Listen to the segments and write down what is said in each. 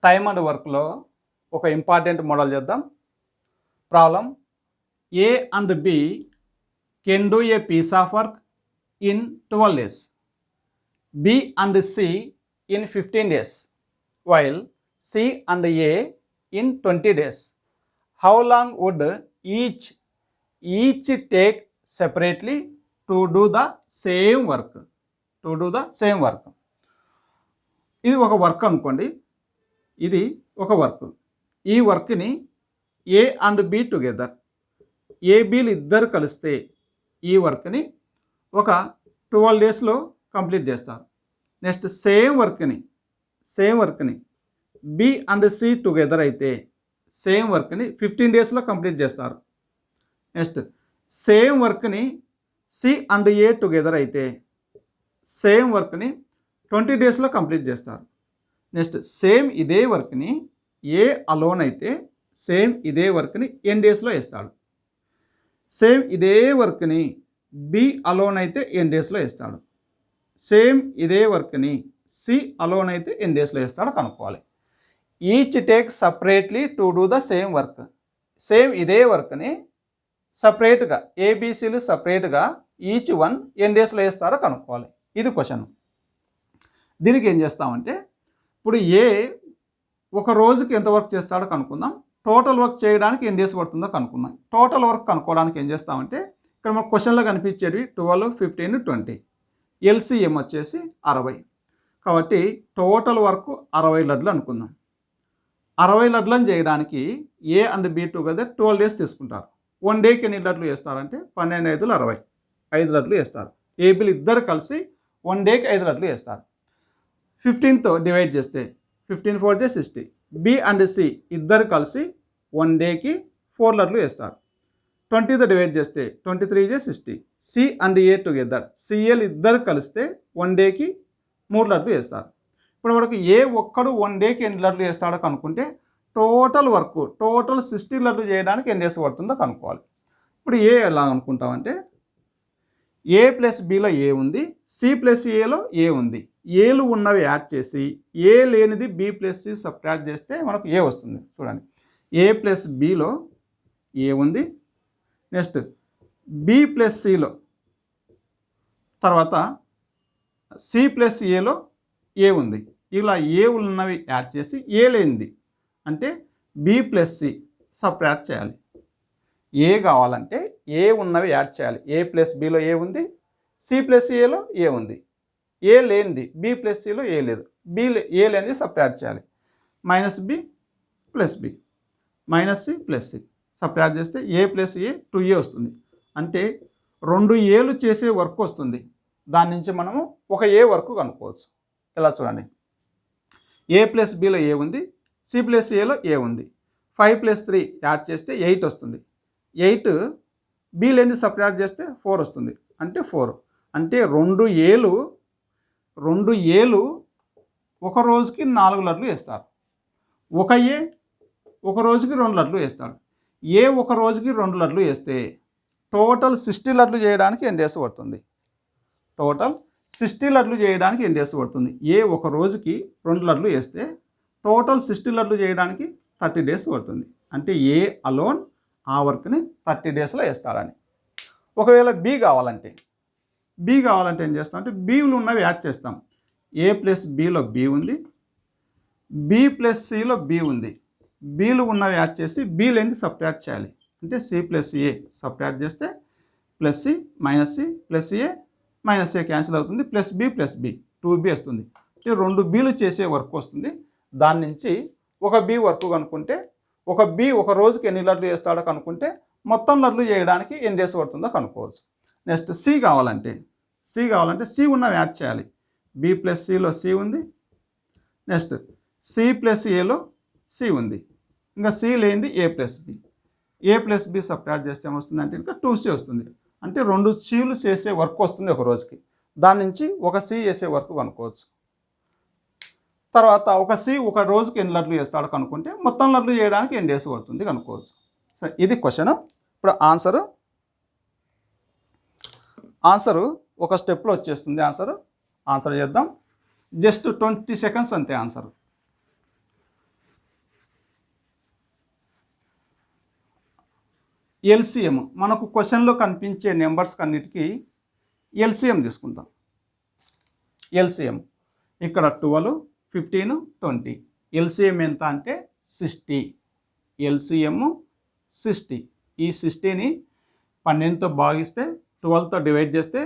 Time and వర్క్లో ఒక important model చేద్దాం. Problem A and B can do a piece of work in 12 days. B and C in 15 days. While C and A in 20 days. How long would each take separately to do the same work. ఇది ఒక work అనుకోండి. ఇది ఒక work. ఈ వర్క్ని A and B together, ఏబీలు ఇద్దరు కలిస్తే ఈ వర్క్ని ఒక 12 daysలో కంప్లీట్ చేస్తారు. నెక్స్ట్ సేమ్ వర్క్ని బి అండ్ సి టుగెదర్ అయితే సేమ్ వర్క్ని 15 daysలో కంప్లీట్ చేస్తారు. నెక్స్ట్ సేమ్ వర్క్ని సి అండ్ ఏ టుగెదర్ అయితే సేమ్ వర్క్ని 20 daysలో కంప్లీట్ చేస్తారు. నెక్స్ట్ సేమ్ ఇదే వర్క్ని ఏ అలోన్ అయితే సేమ్ ఇదే వర్క్ని ఎన్ డేస్లో వేస్తాడు. సేమ్ ఇదే వర్క్ని బి అలోన్ అయితే ఎన్ డేస్లో వేస్తాడు. సేమ్ ఇదే వర్క్ని సి అలోన్ అయితే ఎన్ డేస్లో వేస్తాడు కనుక్కోవాలి. Each take separately to do the same work. Same ఇదే వర్క్ని సపరేట్గా ఏబీసీలు సపరేట్గా ఈచ్ వన్ ఎన్ డేస్లో వేస్తారో కనుక్కోవాలి. ఇది క్వశ్చన్. దీనికి ఏం చేస్తామంటే ఇప్పుడు ఏ ఒక రోజుకి ఎంత వర్క్ చేస్తాడో కనుక్కుందాం. టోటల్ వర్క్ చేయడానికి ఎన్ని డేస్ పడుతుందో కనుక్కుందాం. టోటల్ వర్క్ కనుక్కోవడానికి ఏం చేస్తామంటే ఇక్కడ మనకు క్వశ్చన్లో కనిపించేవి 12, 15, 20. ఎల్సిఎం వచ్చేసి 60. కాబట్టి టోటల్ వర్క్ 60 లడ్లు అనుకుందాం. 60 లడ్లను చేయడానికి A and B together 12 days తీసుకుంటారు. 1 dayకి ఎన్ని లడ్లు వేస్తారంటే 12, 5, 60. 5 లడ్లు వేస్తారు. ఏబీలు ఇద్దరు కలిసి 1 dayకి 5 లడ్లు వేస్తారు. 15తో డివైడ్ చేస్తే 15 4 60. బి అండ్ సి ఇద్దరు కలిసి 1 dayకి 4 లడ్లు వేస్తారు. 20తో డివైడ్ చేస్తే 23 60. సి అండ్ ఏ టుగెదర్ సిఎల్ ఇద్దరు కలిస్తే 1 dayకి 3 లడ్లు వేస్తారు. ఇప్పుడు మనకు ఏ ఒక్కడు 1 dayకి ఎన్ని లడ్లు వేస్తాడో కనుక్కుంటే టోటల్ 60 లడ్లు చేయడానికి ఎన్ని డేస్ పడుతుందో కనుక్కోవాలి. ఇప్పుడు ఏ ఎలా అనుకుంటామంటే ఏ ప్లస్ బిలో ఏ ఉంది, సి ప్లస్ ఏలో ఏ ఉంది. ఏలు ఉన్నవి యాడ్ చేసి ఏ లేనిది బి ప్లస్ సి సబ్ట్రాక్ట్ చేస్తే మనకు ఏ వస్తుంది. చూడండి, ఏ ప్లస్ బిలో ఏ ఉంది, నెక్స్ట్ బి ప్లస్ సిలో, తర్వాత సి ప్లస్ ఏలో ఏ ఉంది. ఇలా ఏ ఉన్నవి యాడ్ చేసి ఏ లేనిది అంటే బి ప్లస్ సి సబ్ట్రాక్ట్ చేయాలి. ఏ కావాలంటే ఏ ఉన్నవి యాడ్ చేయాలి. ఏ ప్లస్ బిలో ఏ ఉంది, సి ప్లస్ ఏలో ఏ ఉంది. ఏ లేనిది బి ప్లస్ సిలో ఏ లేదు. ఏ లేనిది సబ్ట్రాక్ట్ చేయాలి. Minus B plus B, minus C plus C subtract చేస్తే ఏ ప్లస్ ఏ 2a వస్తుంది. అంటే 2 ఏలు చేసే వర్క్ వస్తుంది. దాని నుంచి మనము ఒక ఏ వర్క్ కనుక్కోవచ్చు. ఇలా చూడండి, ఏ ప్లస్ బిలో ఏ ఉంది, సి ప్లస్ ఏలో ఏ ఉంది. 5 + 3 యాడ్ చేస్తే 8 వస్తుంది. 8 బి లేనిది సబ్ట్రాక్ట్ చేస్తే 4 వస్తుంది. అంటే 4. అంటే 2 ఏలు ఒక రోజుకి 4 లడ్లు వేస్తారు. ఒక ఏ ఒక రోజుకి 2 లడ్లు వేస్తాడు. ఏ ఒక రోజుకి 2 లడ్లు వేస్తే టోటల్ 60 లడ్లు చేయడానికి ఎన్ని డేస్ పడుతుంది? టోటల్ 60 లడ్లు చేయడానికి ఎన్ని డేస్ పడుతుంది? ఏ ఒక రోజుకి 2 లడ్లు వేస్తే టోటల్ 60 లడ్లు చేయడానికి 30 days పడుతుంది. అంటే ఏ అలోన్ ఆ వర్క్ని 30 daysలో వేస్తాడని. ఒకవేళ బి కావాలంటే ఏం చేస్తామంటే బీలు ఉన్నవి యాడ్ చేస్తాం. ఏ ప్లస్ బిలో బి ఉంది, బి ప్లస్ సిలో బి ఉంది. బీలు ఉన్నవి యాడ్ చేసి బి లేనిది సబ్ట్రాక్ట్ చేయాలి. అంటే సి ప్లస్ ఏ సబ్ట్రాక్ట్ చేస్తే plus C minus C plus A minus A cancel అవుతుంది. ప్లస్ బి 2b వస్తుంది. ఈ 2 బీలు చేసే వర్క్ వస్తుంది. దాని నుంచి ఒక బి వర్క్ కనుక్కుంటే ఒక బి ఒక రోజుకి ఎన్ని లడ్లు వేస్తాడో కనుక్కుంటే మొత్తం లడ్లు చేయడానికి ఎన్ని డేస్ పడుతుందో కనుక్కోవచ్చు. నెక్స్ట్ సి కావాలంటే సి ఉన్నవి యాడ్ చేయాలి. బి ప్లస్ సిలో సి ఉంది, నెక్స్ట్ సి ప్లస్ ఏలో సి ఉంది. ఇంకా సి లేనిది ఏ ప్లస్ బి సబ్ట్రాక్ట్ చేస్తే ఏమొస్తుంది ఇంకా 2c వస్తుంది. అంటే 2 సిలు చేసే వర్క్ వస్తుంది ఒక రోజుకి. దాని నుంచి ఒక సి చేసే వర్క్ కనుక్కోవచ్చు. తర్వాత ఒక సి ఒక రోజుకి ఎన్ని లడ్లు వేస్తాడో కనుక్కుంటే మొత్తం లడ్లు చేయడానికి ఎన్ని డేస్ పడుతుంది కనుక్కోవచ్చు. సరే, ఇది క్వశ్చన్. ఇప్పుడు ఆన్సరు ఒక స్టెప్లో వచ్చేస్తుంది. ఆన్సర్ చేద్దాం. జస్ట్ 20 seconds అంతే ఆన్సర్. ఎల్సిఎం మనకు క్వశ్చన్లో కనిపించే నెంబర్స్ అన్నిటికీ ఎల్సిఎం తీసుకుందాం. ఎల్సిఎం ఇక్కడ 12, 15, 20. ఎల్సిఎం ఎంత అంటే 60. ఎల్సిఎం 60. ఈ 60ని 12తో భాగిస్తే 12తో డివైడ్ చేస్తే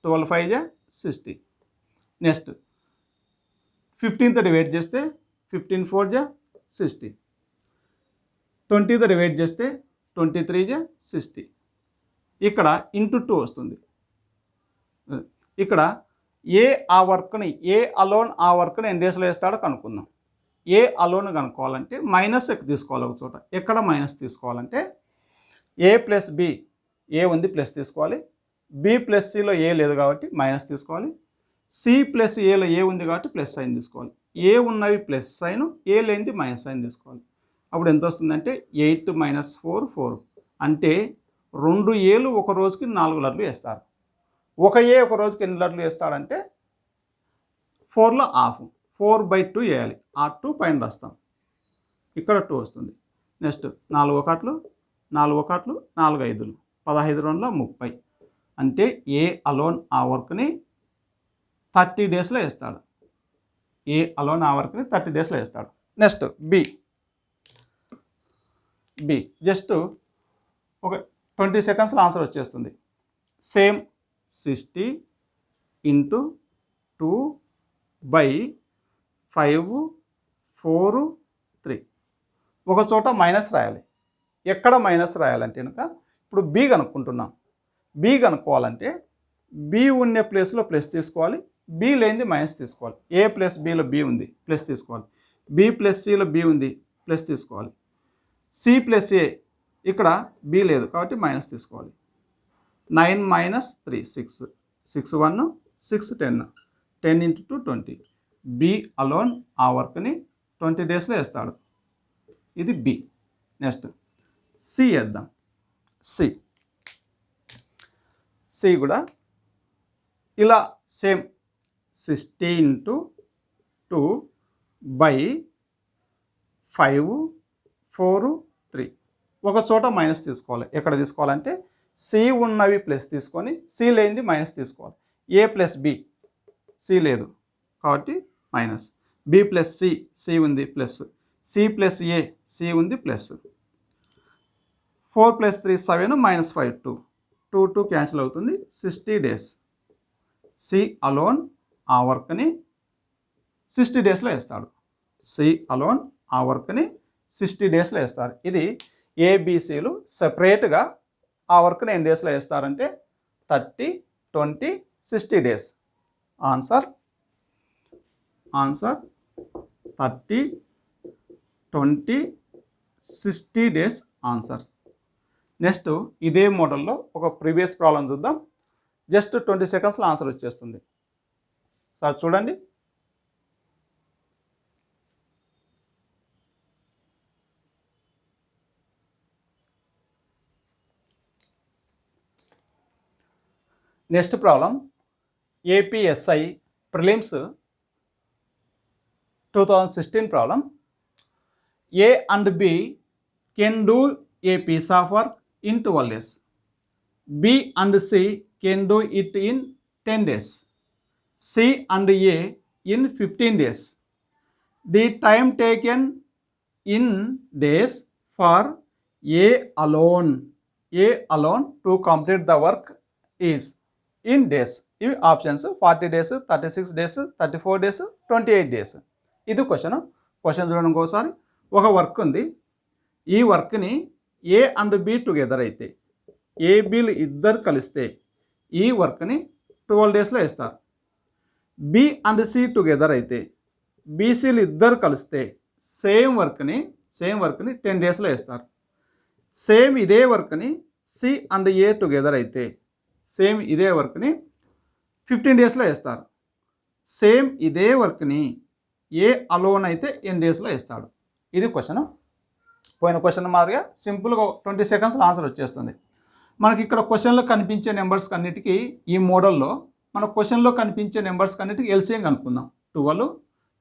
12 5 60. నెక్స్ట్ 15తో డివైడ్ చేస్తే 15 4 60. 20తో డివైడ్ చేస్తే 23 60. ఇక్కడ ఇంటూ 2 వస్తుంది. ఇక్కడ ఆ వర్క్ని అలోన్ ఆ వర్క్ని ఎన్ని డేస్లో వేస్తాడో కనుక్కుందాం. అలోన్ కనుక్కోవాలంటే మైనస్ తీసుకోవాలి ఒక చోట. ఎక్కడ మైనస్ తీసుకోవాలంటే A ప్లస్ బి, ఉంది ప్లస్ తీసుకోవాలి. B ప్లస్ సిలో లేదు కాబట్టి మైనస్ తీసుకోవాలి. C ప్లస్ ఏలో ఉంది కాబట్టి ప్లస్ సైన్ తీసుకోవాలి. ఉన్నవి ప్లస్ సైన్, లేనిది మైనస్ సైన్ తీసుకోవాలి. అప్పుడు ఎంత వస్తుందంటే 8 - 4 4. అంటే 2 ఏలు ఒక రోజుకి 4 లడ్లు వేస్తారు. ఒక ఒక రోజుకి ఎన్ని లడ్లు వేస్తాడంటే 4లో హాఫ్, 4/2 వేయాలి. ఆ 2 పైన రాస్తాం. ఇక్కడ 2 వస్తుంది. నెక్స్ట్ 4 1 4 1 4 5 15 2 30. అంటే అలోన్ ఆ వర్క్ని 30 డేస్లో వేస్తాడు. అలోన్ ఆ వర్క్ని 30 డేస్లో వేస్తాడు. నెక్స్ట్ బి జస్ట్ ఒక 20 సెకండ్స్లో ఆన్సర్ వచ్చేస్తుంది. సేమ్ 60 × 2/5 4 3. ఒక చోట మైనస్ రాయాలి. ఎక్కడ మైనస్ రాయాలంటే కనుక ఇప్పుడు బి కనుక్కుంటున్నాం. బి కనుక్కోవాలంటే బి ఉన్న ప్లేస్లో ప్లస్ తీసుకోవాలి. బి లేనిది మైనస్ తీసుకోవాలి. ప్లస్ బిలో బి ఉంది ప్లస్ తీసుకోవాలి. బి ప్లస్ సిలో బి ఉంది ప్లస్ తీసుకోవాలి. సి ప్లస్ ఏ ఇక్కడ బి లేదు కాబట్టి మైనస్ తీసుకోవాలి. 9 - 3 6 6 1 6 10 10 × 2 20. బి అలోన్ ఆ వర్క్ని 20 డేస్లో వేస్తాడు. ఇది బి. నెక్స్ట్ సి వేద్దాం. సి కూడా ఇలా సేమ్ 60 × 2/5 4 3. ఒక చోట మైనస్ తీసుకోవాలి. ఎక్కడ తీసుకోవాలంటే సి ఉన్నవి ప్లస్ తీసుకొని సి లేనిది మైనస్ తీసుకోవాలి. ప్లస్ బి, సి లేదు కాబట్టి మైనస్. బి ప్లస్ సి ఉంది ప్లస్. సి ప్లస్ సి ఉంది ప్లస్. 4 + 3 7 -5 2 క్యాన్సిల్ అవుతుంది. 60 డేస్. సి అలోన్ ఆ వర్క్ని 60 డేస్లో వేస్తాడు. సి అలోన్ ఆ వర్క్ని 60 డేస్లో వేస్తారు. ఇది ఏబిసిలు సెపరేట్గా ఆ వర్క్ని ఎన్ని డేస్లో వేస్తారంటే 30 20 60 days. Answer 30 20 60 days answer. Next ఇదే మోడల్లో ఒక ప్రీవియస్ ప్రాబ్లం చూద్దాం. జస్ట్ 20 సెకండ్స్లో ఆన్సర్ వచ్చేస్తుంది. సార్ చూడండి. Next problem ఏపీఎస్ఐ prelims 2016 problem. A and B can do a piece of work in 12 days. B and C can do it in 10 days. C and A in 15 days. The time taken in days for A alone to complete the work is in days. ఇవి options 40 days, 36 days, 34 days, 28 days. ఇది question చూడండి ఇంకోసారి. ఒక work ఉంది. ఈ వర్క్ని A and B together అయితే, ఏబీలు ఇద్దరు కలిస్తే ఈ వర్క్ని 12 డేస్లో వేస్తారు. B and C టుగెదర్ అయితే, బీసీలు ఇద్దరు కలిస్తే సేమ్ వర్క్ని 10 డేస్లో వేస్తారు. సేమ్ ఇదే వర్క్ని C and A టుగెదర్ అయితే సేమ్ ఇదే వర్క్ని 15 డేస్లో వేస్తారు. సేమ్ ఇదే వర్క్ని A అలోన్ అయితే ఎన్ని డేస్లో వేస్తాడు. ఇది క్వశ్చన్. పోయిన క్వశ్చన్ మాదిరిగా సింపుల్గా 20 సెకండ్స్లో ఆన్సర్ వచ్చేస్తుంది. మనకి ఇక్కడ క్వశ్చన్లో కనిపించే నెంబర్స్ అన్నిటికీ ఈ మోడల్లో మన క్వశ్చన్లో కనిపించే నెంబర్స్ అన్నిటికీ ఎల్సిఎం కనుక్కుందాం. 12,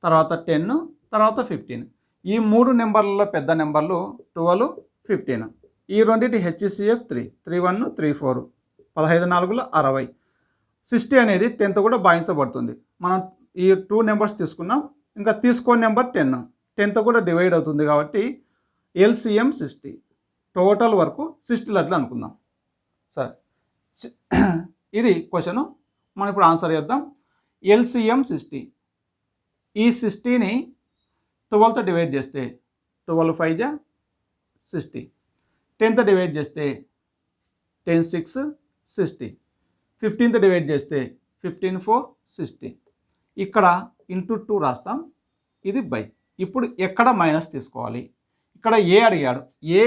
తర్వాత 10, తర్వాత 15. ఈ 3 నెంబర్లలో పెద్ద నెంబర్లు 12 15. ఈ రెండింటి HCF 3 3 1 3 4 15 4 60. 60 అనేది 10తో కూడా భాగించబడుతుంది. మనం ఈ 2 నెంబర్స్ తీసుకున్నాం, ఇంకా తీసుకోని నెంబర్ 10, 10తో కూడా డివైడ్ అవుతుంది కాబట్టి LCM 60. టోటల్ వరకు 60 లట్లు అనుకుందాం. సరే, ఇది క్వశ్చను. మనం ఇప్పుడు ఆన్సర్ చేద్దాం. LCM 60. ఈ 60ని 12తో డివైడ్ చేస్తే 12 5 60. 10తో డివైడ్ చేస్తే 10 6 60. 15తో డివైడ్ చేస్తే 15 4 60. ఇక్కడ ఇంటూ 2 రాస్తాం, ఇది బై. ఇప్పుడు ఎక్కడ మైనస్ తీసుకోవాలి? ఇక్కడ ఏ అడిగాడు, A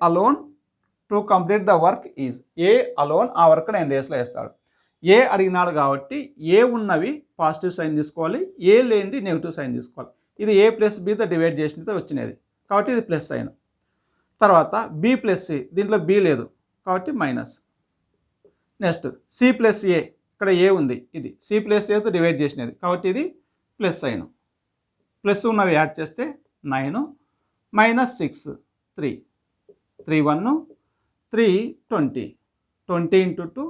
alone to complete the work is. A alone ఆ వర్క్ నేను డేస్లో వేస్తాడు. ఏ అడిగినాడు కాబట్టి ఏ ఉన్నవి పాజిటివ్ సైన్ తీసుకోవాలి, ఏ లేనిది నెగిటివ్ సైన్ తీసుకోవాలి. ఇది A ప్లస్ Bతో డివైడ్ చేసినతో వచ్చినది కాబట్టి ఇది ప్లస్ సైన్. తర్వాత B ప్లస్ C, దీంట్లో B లేదు కాబట్టి minus. Next C plus A, ఇక్కడ ఏ ఉంది, ఇది C ప్లస్ Aతో డివైడ్ చేసినది కాబట్టి ఇది ప్లస్ సైన్. ప్లస్ ఉన్నవి యాడ్ చేస్తే 9 minus 6 3 3 1 3 20 20 into 2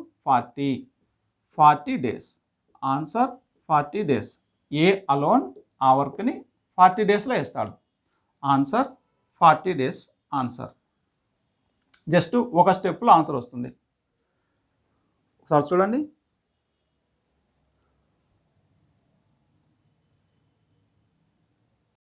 40 days. Answer 40 days. A alone ఆ వర్క్ని 40 డేస్లో వేస్తాడు. Answer 40 days answer. జస్ట్ ఒక స్టెప్లో ఆన్సర్ వస్తుంది. ఒకసారి చూడండి.